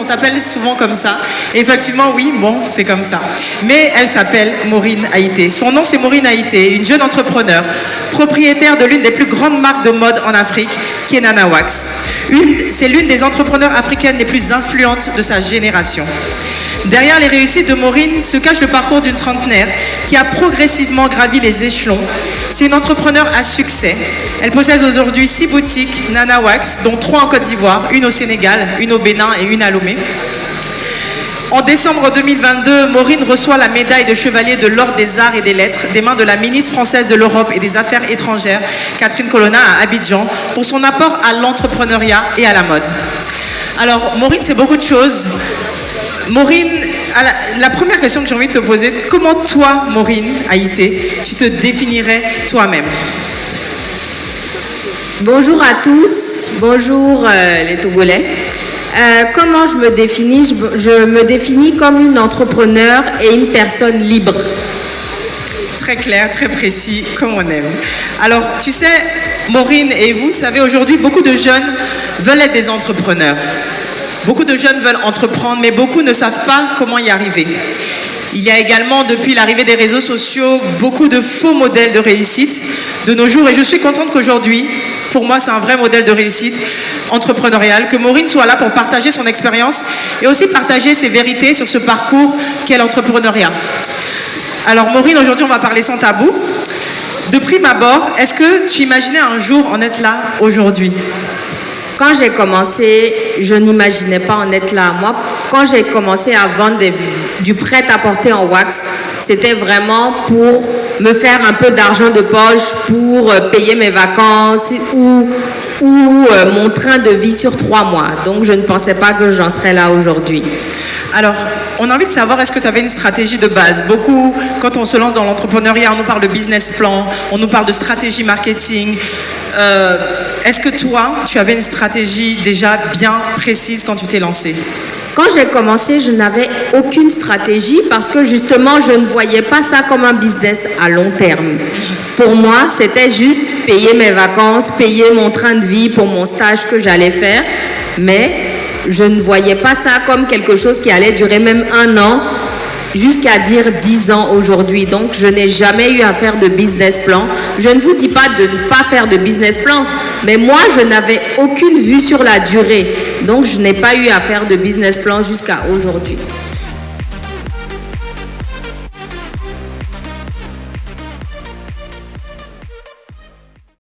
on t'appelle souvent comme ça. Et effectivement, oui, bon, c'est comme ça. Mais elle s'appelle Maureen Haïté. Son nom, c'est Maureen Haïté, une jeune entrepreneure, propriétaire de l'une des plus grandes marques de mode en Afrique, qui est Nana Wax. C'est l'une des entrepreneurs africaines les plus influentes de sa génération. Derrière les réussites de Maureen se cache le parcours d'une trentenaire qui a progressivement gravi les échelons. C'est une entrepreneure à succès. Elle possède aujourd'hui 6 boutiques Nana Wax, dont 3 en Côte d'Ivoire, une au Sénégal, une au Bénin et une à Lomé. En décembre 2022, Maureen reçoit la médaille de chevalier de l'Ordre des Arts et des Lettres des mains de la ministre française de l'Europe et des Affaires étrangères, Catherine Colonna, à Abidjan, pour son apport à l'entrepreneuriat et à la mode. Alors, Maureen, c'est beaucoup de choses. Maureen, la première question que j'ai envie de te poser, comment toi, Maureen Haïté, tu te définirais toi-même? Bonjour à tous, bonjour les Togolais. Comment je me définis? Je me définis comme une entrepreneur et une personne libre. Très clair, très précis, comme on aime. Alors, tu sais, Maureen et vous savez, aujourd'hui, beaucoup de jeunes veulent être des entrepreneurs. Beaucoup de jeunes veulent entreprendre, mais beaucoup ne savent pas comment y arriver. Il y a également, depuis l'arrivée des réseaux sociaux, beaucoup de faux modèles de réussite de nos jours. Et je suis contente qu'aujourd'hui, pour moi, c'est un vrai modèle de réussite entrepreneuriale, que Maureen soit là pour partager son expérience et aussi partager ses vérités sur ce parcours qu'est l'entrepreneuriat. Alors Maureen, aujourd'hui, on va parler sans tabou. De prime abord, est-ce que tu imaginais un jour en être là aujourd'hui? Quand j'ai commencé, je n'imaginais pas en être là. Moi, quand j'ai commencé à vendre du prêt-à-porter en wax, c'était vraiment pour me faire un peu d'argent de poche, pour payer mes vacances ou mon train de vie sur 3 mois. Donc, je ne pensais pas que j'en serais là aujourd'hui. Alors, on a envie de savoir, est-ce que tu avais une stratégie de base? Beaucoup, quand on se lance dans l'entrepreneuriat, on nous parle de business plan, on nous parle de stratégie marketing. Est-ce que toi, tu avais une stratégie déjà bien précise quand tu t'es lancée? Quand j'ai commencé, je n'avais aucune stratégie parce que justement, je ne voyais pas ça comme un business à long terme. Pour moi, c'était juste payer mes vacances, payer mon train de vie pour mon stage que j'allais faire. Mais je ne voyais pas ça comme quelque chose qui allait durer même 1 an, jusqu'à dire 10 ans aujourd'hui. Donc, je n'ai jamais eu à faire de business plan. Je ne vous dis pas de ne pas faire de business plan, mais moi, je n'avais aucune vue sur la durée. Donc, je n'ai pas eu à faire de business plan jusqu'à aujourd'hui.